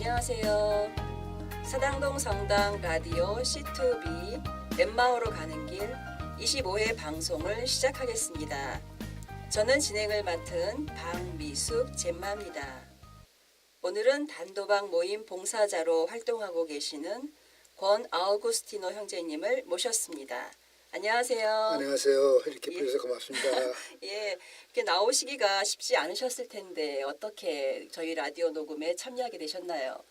안녕하세요. 사당동 성당 라디오 C2B 엠마오로 가는 길 25회 방송을 시작하겠습니다. 저는 진행을 맡은 박미숙 젬마입니다. 오늘은 단도박 모임 봉사자로 활동하고 계시는 권 아우구스티노 형제님을 모셨습니다. 안녕하세요. 안녕하세요. 이렇게 불러서 고맙습니다. 예, 이렇게 나오시기가 쉽지 않으셨을 텐데 어떻게 저희 라디오 녹음에 참여하게 되셨나요?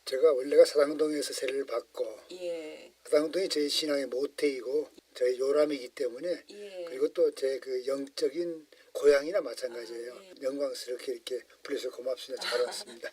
제가 원래가 사당동에서 세례를 받고 예, 사당동이 저희 신앙의 모태이고 저희 요람이기 때문에 예. 그리고 또 제 그 영적인 고향이나 마찬가지예요. 아, 예. 영광스럽게 이렇게 불러서 고맙습니다. 잘 왔습니다.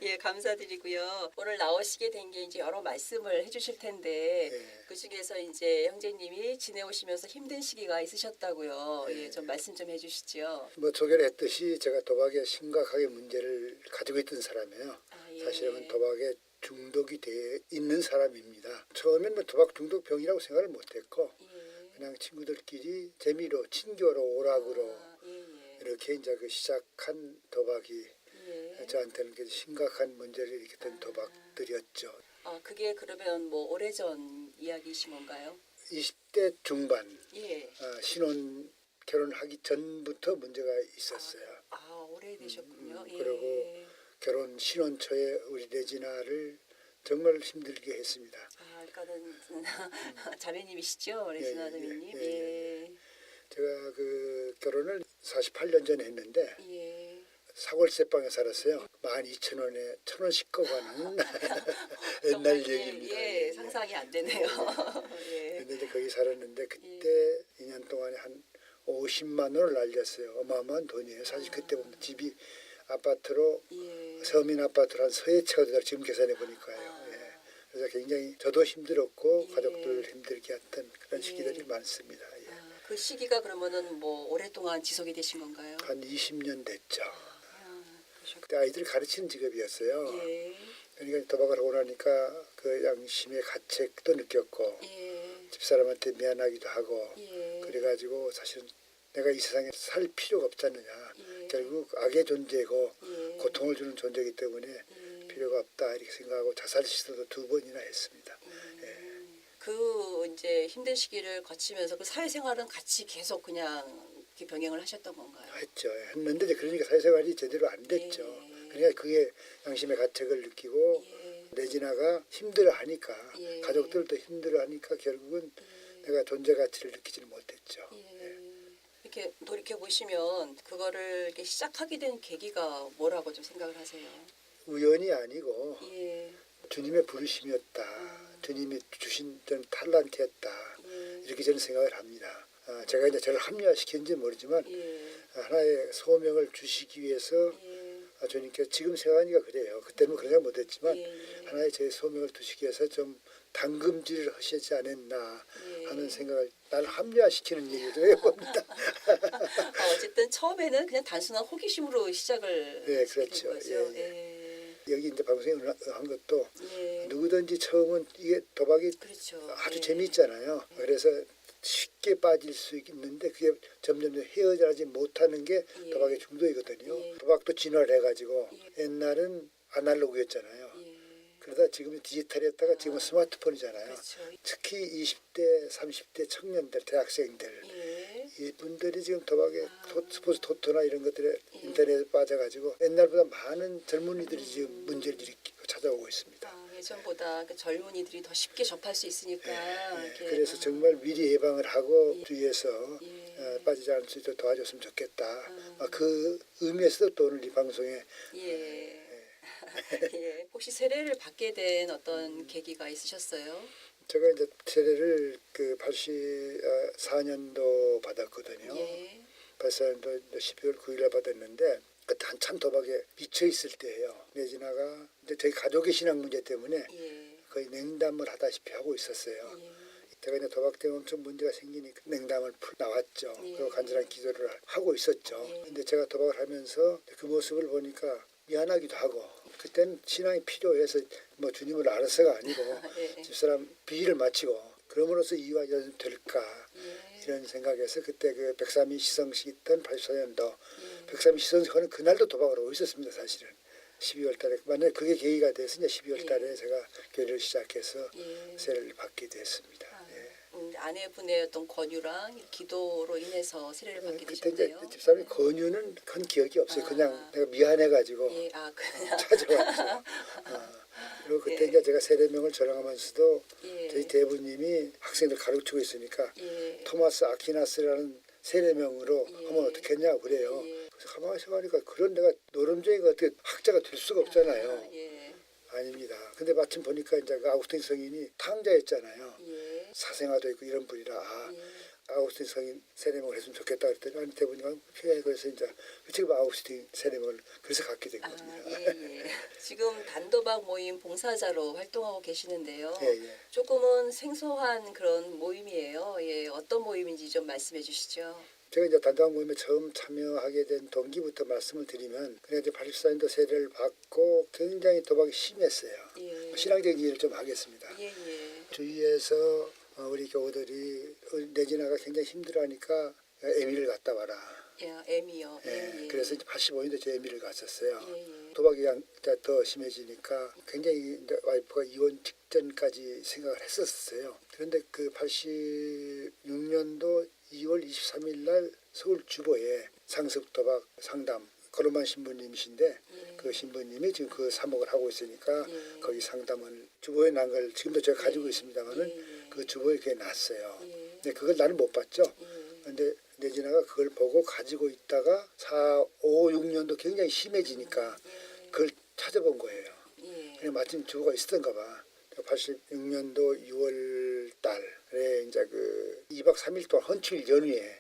예, 감사드리고요. 오늘 나오시게 된 게 이제 여러 말씀을 해주실 텐데 예. 그 중에서 이제 형제님이 지내오시면서 힘든 시기가 있으셨다고요. 예, 좀 말씀 좀 해주시죠. 뭐 소개를 했듯이 제가 도박에 심각하게 문제를 가지고 있던 사람이에요. 아, 예. 사실은 도박에 중독이 돼 있는 사람입니다. 처음엔 뭐 도박 중독병이라고 생각을 못했고 예. 그냥 친구들끼리 재미로 친교로 오락으로 예. 이렇게 이제 그 시작한 도박이 예. 저한테는 그 심각한 문제를 일으켰던 도박들이었죠. 아, 그게 그러면 뭐 오래전 이야기이신 건가요? 20대 중반 예. 신혼 결혼하기 전부터 문제가 있었어요. 아, 오래되셨군요. 예. 그리고 결혼 신혼 초에 우리 레지나를 정말 힘들게 했습니다. 아, 그러니까는 자매님이시죠, 레지나 예, 자매님. 예, 예. 제가 그 결혼을 48년 전에 했는데 예. 사골세방에 살았어요. 12,000원에 1,000원씩 꺼가는 옛날 정말 얘기입니다. 예, 상상이 안 되네요. 예. 근데 이제 거기 살았는데 그때 2년 동안에 한 50만 원을 날렸어요. 어마어마한 돈이에요. 사실 그때 보면 집이 아파트로 예. 서민 아파트로 한 서해 채가 되더라고요. 지금 계산해 보니까요. 예. 그래서 굉장히 저도 힘들었고 예. 가족들 힘들게 했던 그런 시기들이 많습니다. 예. 아, 그 시기가 그러면은 뭐 오랫동안 지속이 되신 건가요? 한 20년 됐죠. 그러셨- 그때 아이들을 가르치는 직업이었어요. 예. 그러니까 도박을 하고 나니까 그 양심의 가책도 느꼈고 예. 집사람한테 미안하기도 하고 예. 그래가지고 사실은 내가 이 세상에 살 필요가 없지 않느냐. 예. 결국 악의 존재고 예. 고통을 주는 존재이기 때문에 필요가 없다 이렇게 생각하고 자살 시도도 2번이나 했습니다. 그 이제 힘든 시기를 거치면서 그 사회생활은 같이 계속 그냥 이렇게 병행을 하셨던 건가요? 했죠. 했는데 이제 그러니까 사회생활이 제대로 안 됐죠. 예. 그러니까 그게 양심의 가책을 느끼고 예. 레지나가 힘들어하니까 예. 가족들도 힘들어하니까 결국은 내가 존재 가치를 느끼지는 못했죠. 예. 이렇게 돌이켜 보시면 그거를 이렇게 시작하게 된 계기가 뭐라고 좀 생각을 하세요? 우연이 아니고 예. 주님의 부르심이었다. 주님이 주신 저는 탈란트였다. 예. 이렇게 저는 생각을 합니다. 제가 이제 저를 합리화시켰는지 모르지만 예. 하나의 소명을 주시기 위해서 예. 주님께서 지금 생각하니까 그래요. 그때는 그런 생각 못했지만 예. 하나의 제 소명을 두시기 위해서 좀 당금질을 하시지 않았나 하는 생각을 나를 합리화시키는 얘기도 해봅니다. 어쨌든 처음에는 그냥 단순한 호기심으로 시작을 네, 하시게 된 그렇죠. 거죠. 예. 여기 이제 방송에 한 것도 예. 누구든지 처음은 이게 도박이 그렇죠. 아주 예. 재미있잖아요. 그래서 쉽게 빠질 수 있는데 그게 점점 헤어나지 못하는 게 예. 도박의 중독이거든요. 예. 도박도 진화를 해가지고 옛날은 아날로그였잖아요. 예. 그러다 지금은 디지털이었다가 지금은 스마트폰이잖아요. 그렇죠. 특히 20대, 30대 청년들, 대학생들 예. 이분들이 지금 도박에 스포츠 토토나 이런 것들에 인터넷에 빠져가지고 옛날보다 많은 젊은이들이 지금 문제를 일으키고 찾아오고 있습니다. 예전보다 그 젊은이들이 더 쉽게 접할 수 있으니까 이렇게, 그래서 정말 미리 예방을 하고 주위에서 예. 빠지지 않을 수 있도록 도와줬으면 좋겠다. 그 의미에서도 또 오늘 이 방송에 예. 예. 혹시 세례를 받게 된 어떤 계기가 있으셨어요? 제가 이제 세례를 그 84년도 받았거든요. 예. 84년도 12월 9일에 받았는데 그때 한참 도박에 미쳐 있을 때예요. 레지나가 이제 저희 가족의 신앙 문제 때문에 예. 거의 냉담을 하다시피 하고 있었어요. 예. 제가 이제 도박 때문에 엄청 문제가 생기니까 냉담을 풀 나왔죠. 예. 그리고 간절한 기도를 하고 있었죠. 예. 근데 제가 도박을 하면서 그 모습을 보니까 미안하기도 하고 그때는 신앙이 필요해서 뭐 주님을 알아서가 아니고 예. 집사람 비위를 마치고 그럼으로써 이와 좀 될까 예. 이런 생각에서 그때 그 백삼이 시성식 있던 84년도 백삼이 시성식 하는 그날도 도박을 하고 있었습니다. 사실은 12월 달에 만약에 그게 계기가 돼서 이제 12월 달에 제가 교회를 시작해서 세례를 받게 됐습니다. 아내분의 어떤 권유랑 기도로 인해서 세례를 받게 그때 이제 되셨네요. 집사람이 권유는 큰 기억이 없어요. 그냥 내가 미안해가지고 그냥 찾아왔죠. 그리고 그때 이제 제가 세례명을 전하면서도 저희 대부님이 학생들 가르치고 있으니까 토마스 아퀴나스라는 세례명으로 하면 어떻겠냐고 그래요. 그래서 가만히 생각하니까 그런 내가 노름쟁이가 어떻게 학자가 될 수가 없잖아요. 아닙니다. 근데 마침 보니까 이제 그 아우구스틴 성인이 탕자였잖아요. 사생아도 있고 이런 분이라 아우구스틴 성인 세례명을 했으면 좋겠다 그랬더니 아니 대부님이 그래 그래서 이제 지금 아우구스틴 세례명을 그래서 갖게 된 겁니다. 지금 단도박 모임 봉사자로 활동하고 계시는데요. 예. 조금은 생소한 그런 모임이에요. 어떤 모임인지 좀 말씀해 주시죠. 제가 이제 단도박 모임에 처음 참여하게 된 동기부터 말씀을 드리면 그냥 이제 84년도 세례를 받고 굉장히 도박이 심했어요. 신앙적인 이해를 좀 하겠습니다. 주위에서 우리 교우들이 내지나가 굉장히 힘들어하니까 에미를 갔다 와라. 에미요. 그래서 이제 85년도 제 에미를 갔었어요. 도박이 더 심해지니까 굉장히 이제 와이프가 이혼 직전까지 생각을 했었어요. 그런데 그 86년도 2월 23일 날 서울 주보에 상습 도박 상담 거로만 신부님이신데 그 신부님이 지금 그 사목을 하고 있으니까 거기 상담을 주보에 난 걸 지금도 제가 가지고 있습니다만은 그 주보에 그게 났어요. 근데 그걸 나는 못 봤죠. 근데 내지나가 그걸 보고 가지고 있다가 4, 5, 6년도 굉장히 심해지니까 그걸 찾아본 거예요. 그냥 마침 주보가 있었던가 봐. 86년도 6월 달에 이제 그 2박 3일 동안 헌칠 연휴에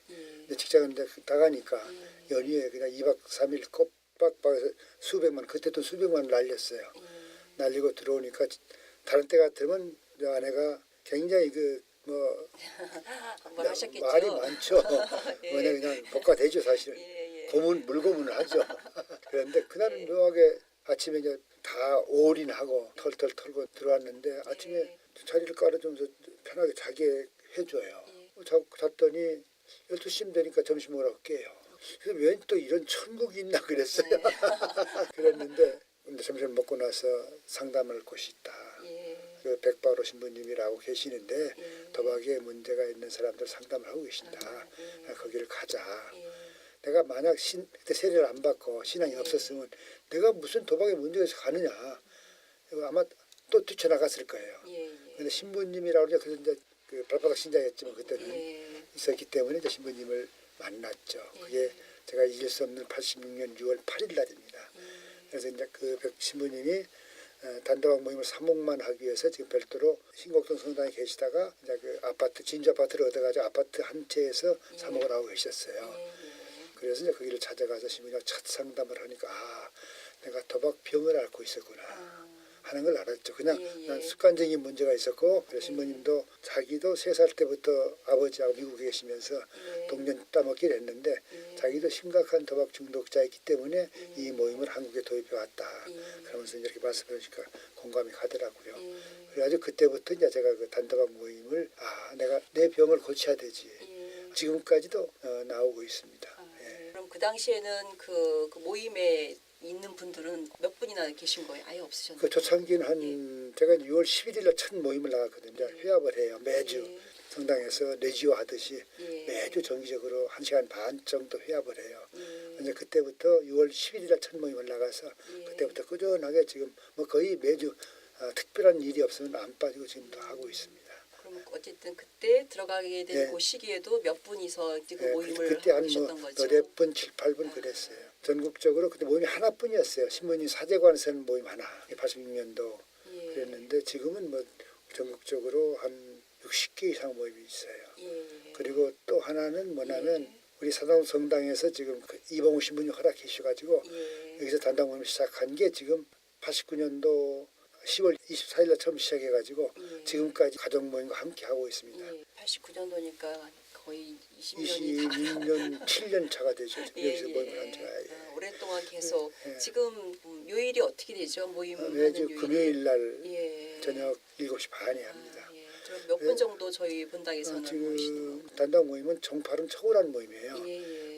직장을 나가니까 연휴에 그냥 2박 3일 kop박박에서 수백만 그때 돈 수백만 원 날렸어요. 날리고 들어오니까 다른 때 같으면 아내가 굉장히 뭘 하셨겠죠? 말이 많죠. 뭐냐 그냥 복가되죠 사실은. 물고문을 하죠. 그런데 그날은 묘하게 아침에 이제 다 올인하고 털털 털고 들어왔는데 아침에 자리를 깔아주면서 편하게 자게 해줘요. 잤더니 12시쯤 되니까 점심 먹으러 깨요. 그래서 웬 또 이런 천국이 있나 그랬어요. 그랬는데 점심 먹고 나서 상담할 곳이 있다. 그 백바로 신부님이라고 계시는데 도박에 문제가 있는 사람들 상담을 하고 계신다. 거기를 가자. 내가 만약 그때 세례를 안 받고 신앙이 없었으면 내가 무슨 도박에 문제가 있어서 가느냐. 아마 또 뛰쳐나갔을 거예요. 근데 신부님이라고 그래서 이제 그 발바닥 신자였지만 그때는 있었기 때문에 이제 신부님을 만났죠. 그게 제가 잊을 수 없는 86년 6월 8일 날입니다. 그래서 이제 그 신부님이 단도박 모임을 사목만 하기 위해서 지금 별도로 신곡동 성당에 계시다가 이제 그 아파트 진주 아파트를 얻어가지고 아파트 한 채에서 사목을 하고 계셨어요. 그래서 이제 거기를 찾아가서 신부님과 첫 상담을 하니까 내가 도박 병을 앓고 있었구나 하는 걸 알았죠. 그냥 난 습관적인 문제가 있었고 그래서 신부님도 자기도 3살 때부터 아버지하고 미국에 계시면서 동전 따먹기를 했는데 자기도 심각한 도박 중독자였기 때문에 이 모임을 한국에 도입해 왔다. 그러면서 이렇게 말씀하시니까 공감이 가더라고요. 그래가지고 그때부터 이제 제가 그 단도박 모임을 내가 내 병을 고쳐야 되지. 지금까지도 나오고 있습니다. 그럼 그 당시에는 그 모임에 있는 분들은 몇 분이나 계신 거예요? 아예 없으셨나요? 그 초창기는 제가 6월 11일 날 첫 모임을 나갔거든요. 회합을 해요. 매주 성당에서 레지오 하듯이 매주 정기적으로 1시간 반 정도 회합을 해요. 이제 그때부터 6월 11일 날 첫 모임을 나가서 그때부터 꾸준하게 지금 뭐 거의 매주 특별한 일이 없으면 안 빠지고 지금도 하고 있습니다. 그럼 어쨌든 그때 들어가게 된 그 시기에도 몇 분이서 그 모임을 그때 하고 계셨던 거죠? 한 8분, 7, 8분 그랬어요. 전국적으로 그때 모임이 하나뿐이었어요. 신부님 사제관에서는 모임 하나. 86년도 그랬는데 지금은 뭐 전국적으로 한 60개 이상 모임이 있어요. 그리고 또 하나는 뭐냐면 우리 사당 성당에서 지금 이봉우 신부님 허락해 주셔가지고 여기서 단당 모임을 시작한 게 지금 89년도 10월 24일 날 처음 시작해가지고 지금까지 가정 모임과 함께 하고 있습니다. 89년도니까 거의 20년이 22년 7년 차가 되죠. 여기서 모임을 한 지가. 오랫동안 계속. 지금 요일이 어떻게 되죠? 모임을 매주 하는 요일이? 금요일 날 저녁 7시 반에 합니다. 몇 분 정도 저희 분당에서는 모이시는 지금 단당 모임은 종파른 초월한 모임이에요.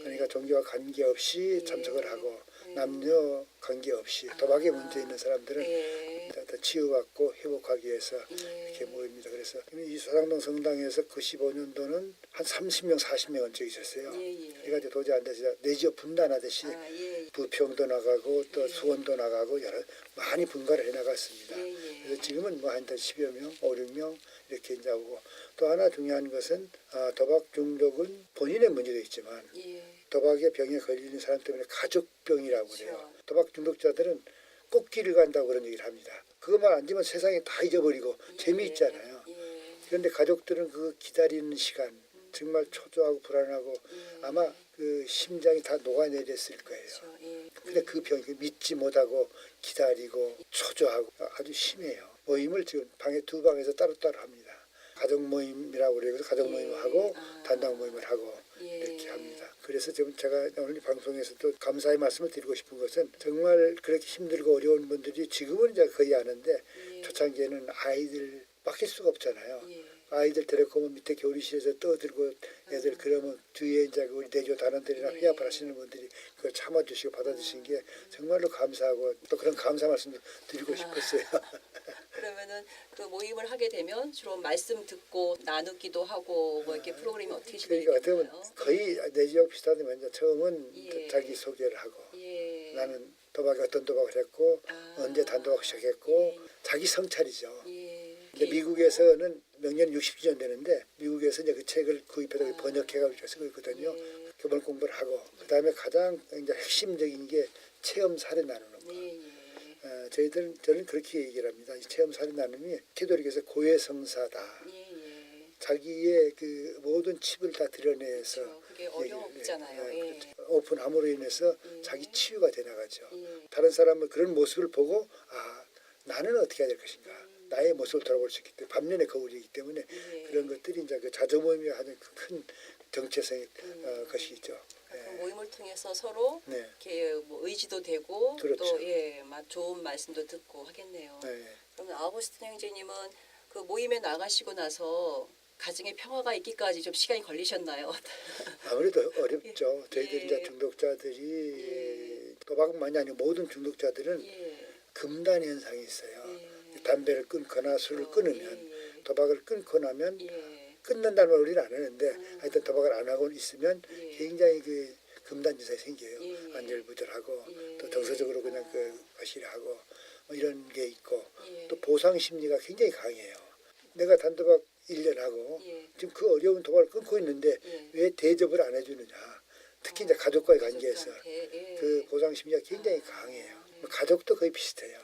그러니까 종교와 관계없이 참석을 하고 남녀 관계없이 도박에 문제 있는 사람들은 어떤 치유받고 회복하기 위해서 이렇게 모입니다. 그래서 이 소상동 성당에서 95년도는 한 30명, 40명 얹혀 있었어요. 그래가지고 도저히 안 돼서 내지역 분단하듯이 부평도 나가고 또 수원도 나가고 여러 많이 분가를 해나갔습니다. 그래서 지금은 뭐 한 10여 명, 5, 6명 이렇게 이제 오고 또 하나 중요한 것은 도박 중독은 본인의 문제도 있지만 도박의 병에 걸리는 사람 때문에 가족병이라고 그래요. 도박 중독자들은 꽃길을 간다고 그런 얘기를 합니다. 그것만 안 되면 세상에 다 잊어버리고 재미있잖아요. 그런데 가족들은 그 기다리는 시간 정말 초조하고 불안하고 아마 그 심장이 다 녹아내렸을 거예요. 근데 그 병이 믿지 못하고 기다리고 초조하고 아주 심해요. 모임을 지금 방에 두 방에서 따로따로 합니다. 가족 모임이라고 그래서 가족 모임을 하고 단독 모임을 하고 이렇게 합니다. 그래서 지금 제가 오늘 방송에서도 감사의 말씀을 드리고 싶은 것은 정말 그렇게 힘들고 어려운 분들이 지금은 이제 거의 아는데 초창기에는 아이들 맡길 수가 없잖아요. 아이들 데리고 오면 밑에 교리실에서 떠들고 애들 그러면 뒤에 이제 우리 내조 단원들이나 회합을 하시는 분들이 그걸 참아주시고 받아주신 게 정말로 감사하고 또 그런 감사 말씀도 드리고 싶었어요. 그러면은 그 모임을 하게 되면 주로 말씀 듣고 나누기도 하고 뭐 이렇게 프로그램이 어떻게 그러니까 진행되나요? 어떻게 거의 내 지역 비슷한데 먼저 처음은 자기 소개를 하고 나는 도박에 어떤 도박을 했고 언제 단도박 시작했고 자기 성찰이죠. 근데 미국에서는 명년 60주년 되는데 미국에서 이제 그 책을 구입해서 번역해가지고 쓰고 있거든요. 교본 공부를 하고 그 다음에 가장 이제 핵심적인 게 체험 사례 나누는 거. 저는 그렇게 얘기를 합니다. 이 체험 사례 나눔이 캐톨릭에서 고해성사다. 자기의 그 모든 칩을 다 드러내서 그렇죠. 그게 어렵잖아요. 그렇죠. 오픈함으로 인해서 자기 치유가 되나가죠. 다른 사람은 그런 모습을 보고 나는 어떻게 해야 될 것인가. 나의 모습을 돌아볼 수 있기 때문에 반면의 거울이기 때문에 그런 것들이 이제 그 자조 모임이 하는 큰 정체성의 것이죠. 그 모임을 통해서 서로 이렇게 뭐 의지도 되고 그렇죠. 또 좋은 말씀도 듣고 하겠네요. 그러면 아우구스틴 형제님은 그 모임에 나가시고 나서 가정의 평화가 있기까지 좀 시간이 걸리셨나요? 아무래도 어렵죠. 저희들 이제 중독자들이 도박만이 아니고 모든 중독자들은 금단 현상이 있어요. 담배를 끊거나 술을 끊으면 도박을 끊고 나면 끊는다는 말 우리는 안 하는데 하여튼 도박을 안 하고 있으면 굉장히 그 금단 증상이 생겨요. 안절부절하고 또 정서적으로 그냥 그 과실하고 뭐 이런 게 있고 또 보상 심리가 굉장히 강해요. 내가 단도박 1년 하고 지금 그 어려운 도박을 끊고 있는데 왜 대접을 안 해주느냐. 특히 이제 가족과의 관계에서 그 보상 심리가 굉장히 강해요. 가족도 거의 비슷해요.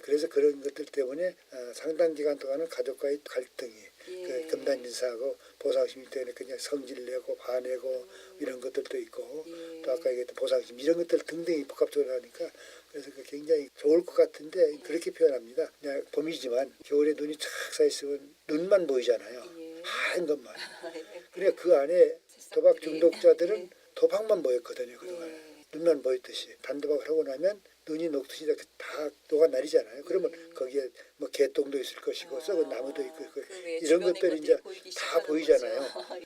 그래서 그런 것들 때문에 상당 기간 동안은 가족과의 갈등이 그 금단진사하고 보상심리 때문에 그냥 성질내고 화내고 이런 것들도 있고 또 아까 얘기했던 보상심 이런 것들 등등이 복합적으로 하니까 그래서 그 굉장히 좋을 것 같은데 그렇게 표현합니다. 그냥 봄이지만 겨울에 눈이 착 쌓여있으면 눈만 보이잖아요. 하얀 것만. 그러니까 그 안에 도박 중독자들은 도박만 보였거든요. 그동안. 눈만 보였듯이 단도박을 하고 나면 눈이 녹듯이 다 녹아내리잖아요. 그러면 거기에 뭐 개똥도 있을 것이고 썩은 나무도 있고 이런 것들이 이제 다 보이잖아요.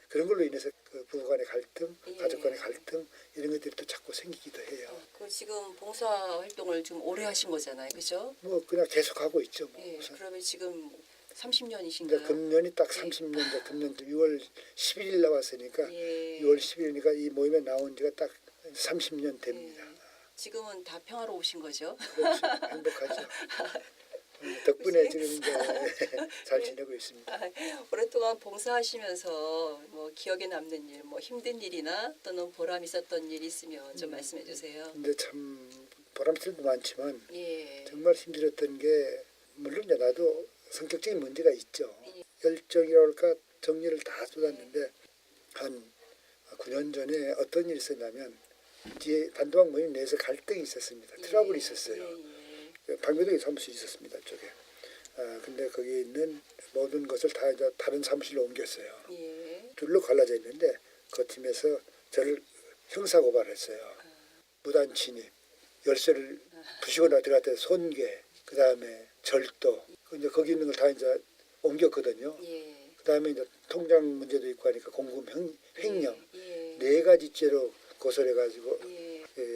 그런 걸로 인해서 그 부부간의 갈등, 가족간의 갈등 이런 것들이 또 자꾸 생기기도 해요. 그 지금 봉사 활동을 좀 오래 하신 거잖아요, 그렇죠? 뭐 그냥 계속 하고 있죠. 뭐. 그러면 지금 30년이신가요? 금년이 딱 30년, 금년 6월 11일 나왔으니까 6월 10일이니까 이 모임에 나온 지가 딱 30년 됩니다. 지금은 다 평화로우신 거죠? 그렇죠. 행복하죠. 덕분에 지금 이제 잘 지내고 있습니다. 오랫동안 봉사하시면서 뭐 기억에 남는 일, 뭐 힘든 일이나 또는 보람 있었던 일 있으면 좀 말씀해 주세요. 근데 참 보람있을 일도 많지만 정말 힘들었던 게 물론 이제 나도 성격적인 문제가 있죠. 열정이라 할까 정리를 다 쏟았는데 한 9년 전에 어떤 일이 있었냐면 뒤에 단도박 모임 내에서 갈등이 있었습니다. 트러블이 있었어요. 방배동에 사무실이 있었습니다. 쪽에. 근데 거기 있는 모든 것을 다 이제 다른 사무실로 옮겼어요. 둘로 갈라져 있는데 그 팀에서 저를 형사 고발했어요. 무단 침입, 열쇠를 부시고 들어갔다 손괴, 그 다음에 절도. 이제 거기 있는 걸 다 이제 옮겼거든요. 그 다음에 이제 통장 문제도 있고 하니까 공금 횡령 4가지 죄로 고소를 해가지고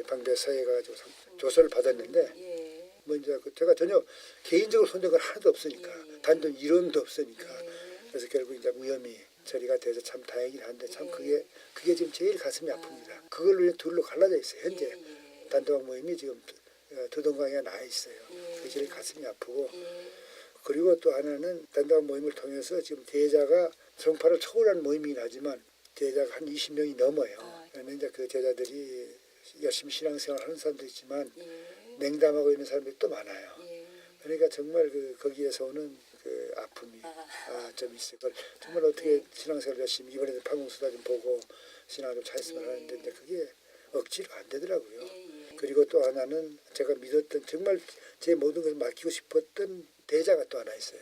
방배 사회에 가지고 조사를 받았는데 예. 뭐 이제 제가 전혀 개인적으로 손댄 건 하나도 없으니까 단돈 1원도 없으니까 그래서 결국 이제 무혐의 처리가 돼서 참 다행이긴 한데 참 그게 지금 제일 가슴이 아픕니다. 그걸로 이제 둘로 갈라져 있어요. 현재 단도박 모임이 지금 두동강에 나 있어요. 그게 제일 가슴이 아프고 그리고 또 하나는 단도박 모임을 통해서 지금 제자가 성파를 초월한 모임이긴 하지만 제자가 한 20명이 넘어요. 그런데 이제 그 제자들이 열심히 신앙생활 하는 사람도 있지만 냉담하고 있는 사람들이 또 많아요. 그러니까 정말 거기에서 오는 그 아픔이 좀 있어요. 그걸 정말 어떻게 신앙생활 열심히 이번에도 판공수다 좀 보고 신앙을 좀 찾았으면 하는데 근데 그게 억지로 안 되더라고요. 그리고 또 하나는 제가 믿었던 정말 제 모든 것을 맡기고 싶었던 대자가 또 하나 있어요.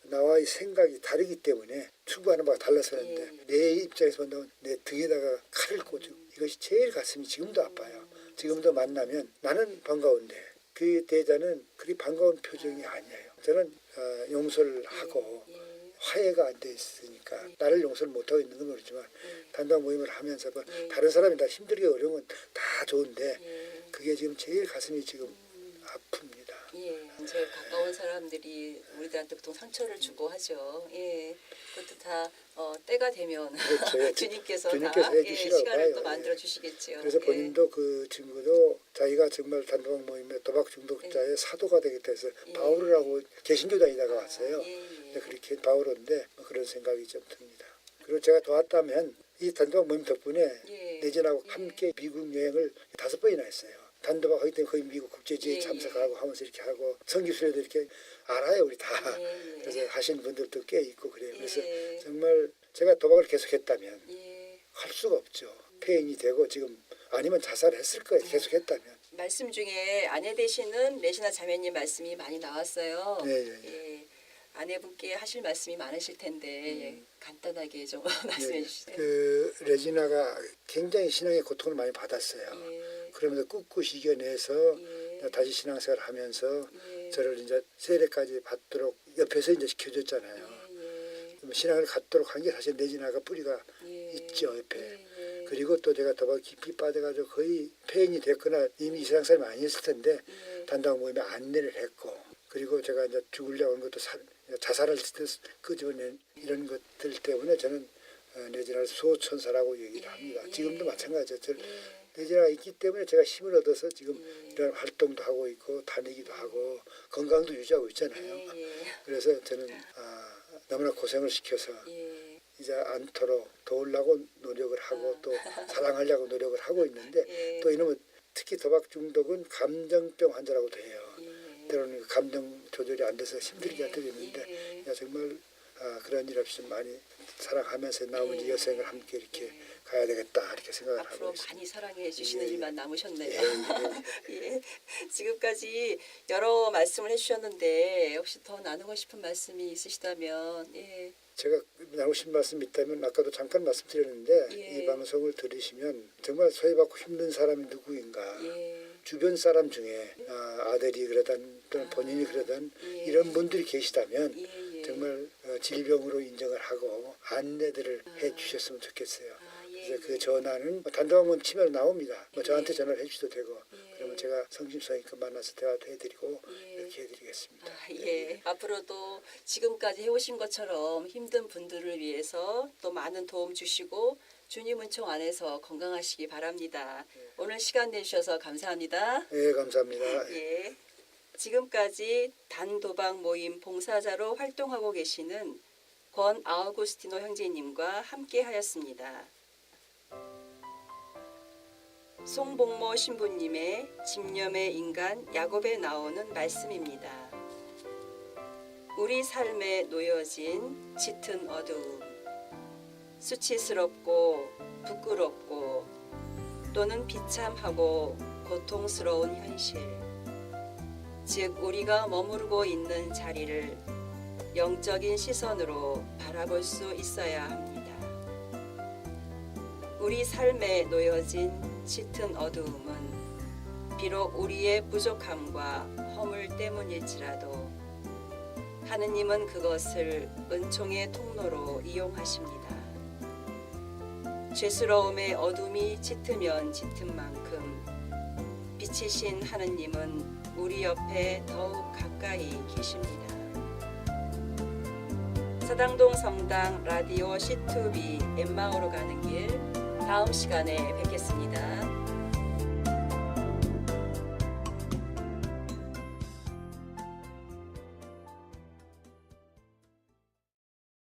나와의 생각이 다르기 때문에 추구하는 바가 달라서는데 내 입장에서 본다면 내 등에다가 칼을 꽂고 이것이 제일 가슴이 지금도 아파요. 지금도 만나면 나는 반가운데 그 대자는 그리 반가운 표정이 아니에요. 저는 용서를 하고 화해가 안 돼 있으니까 나를 용서를 못하고 있는 건 모르지만 단도박 모임을 하면서 다른 사람이 다 힘들게 어려운 건 다 좋은데 그게 지금 제일 가슴이 지금 아픕니다. 예, 제일 가까운 사람들이 우리들한테 보통 상처를 주고 하죠. 예, 그것도 다 때가 되면 그렇죠. 주님께서 다 해주시라고 시간을 봐요. 또 만들어 주시겠죠. 그래서 본인도 그 친구도 자기가 정말 단도박 모임의 도박 중독자의 사도가 되겠다 해서 바울을 하고 개신교 다니다가 왔어요. 근데 그렇게 바울인데 그런 생각이 좀 듭니다. 그리고 제가 도왔다면 이 단도박 모임 덕분에 내전하고 함께 미국 여행을 5번이나 했어요. 단도박 하기 때문에 거의 미국 국제지에 참석하고 하면서 이렇게 하고 성기순례도 이렇게 알아요 우리 다. 그래서 하신 분들도 꽤 있고 그래요. 그래서 정말 제가 도박을 계속했다면 할 수가 없죠. 폐인이 되고 지금 아니면 자살했을 거예요. 계속했다면. 말씀 중에 아내 되시는 레지나 자매님 말씀이 많이 나왔어요. 예, 아내분께 하실 말씀이 많으실 텐데 간단하게 좀 말씀해 주시죠. 그 레지나가 굉장히 신앙의 고통을 많이 받았어요. 그러면서 꿋꿋이 이겨내서 다시 신앙생활을 하면서 저를 이제 세례까지 받도록 옆에서 이제 시켜줬잖아요. 신앙을 갖도록 한 게 사실 레지나가 뿌리가 있죠 옆에. 그리고 또 제가 도박 깊이 빠져가지고 거의 폐인이 됐거나 이미 이 세상 사람이 아니었을 텐데 단도박 모임에 안내를 했고 그리고 제가 이제 죽으려고 하는 것도 자살을 끄집어낸 이런 것들 때문에 저는 레지나를 수호천사라고 얘기를 합니다. 지금도 마찬가지죠. 레지나가 있기 때문에 제가 힘을 얻어서 지금 이런 활동도 하고 있고 다니기도 하고 건강도 유지하고 있잖아요. 그래서 저는 너무나 고생을 시켜서 이제 않도록 도우려고 노력을 하고 또 사랑하려고 노력을 하고 있는데 또 이놈은 특히 도박 중독은 감정병 환자라고 돼요. 때로는 감정 조절이 안 돼서 힘들게 할 때도 있는데 정말 그런 일 없이 많이 사랑하면서 나머지 여생을 함께 이렇게 가야 되겠다 이렇게 생각을 하고 있습니다. 앞으로 많이 사랑해 주시는 일만 남으셨네요. 예, 지금까지 여러 말씀을 해주셨는데 혹시 더 나누고 싶은 말씀이 있으시다면 제가 나누고 싶은 말씀이 있다면 아까도 잠깐 말씀드렸는데 이 방송을 들으시면 정말 소외받고 힘든 사람이 누구인가 주변 사람 중에 아들이 그러든 또는 본인이 그러든 이런 분들이 계시다면 정말 질병으로 인정을 하고 안내들을 해 주셨으면 좋겠어요. 그래서 그 전화는 단도박 모임 치면 나옵니다. 저한테 전화를 해주셔도 되고 그러면 제가 성심성의껏 만나서 대화도 해드리고 이렇게 해드리겠습니다. 앞으로도 지금까지 해오신 것처럼 힘든 분들을 위해서 또 많은 도움 주시고 주님 은총 안에서 건강하시기 바랍니다. 오늘 시간 내주셔서 감사합니다. 네, 감사합니다. 지금까지 단도박 모임 봉사자로 활동하고 계시는 권 아우구스티노 형제님과 함께하였습니다. 송복모 신부님의 집념의 인간 야곱에 나오는 말씀입니다. 우리 삶에 놓여진 짙은 어두움, 수치스럽고 부끄럽고 또는 비참하고 고통스러운 현실, 즉 우리가 머무르고 있는 자리를 영적인 시선으로 바라볼 수 있어야 합니다. 우리 삶에 놓여진 짙은 어두움은 비록 우리의 부족함과 허물 때문일지라도 하느님은 그것을 은총의 통로로 이용하십니다. 죄스러움의 어둠이 짙으면 짙은 만큼 지치신 하느님은 우리 옆에 더욱 가까이 계십니다. 사당동 성당 라디오 C2B 엠마오로 가는 길, 다음 시간에 뵙겠습니다.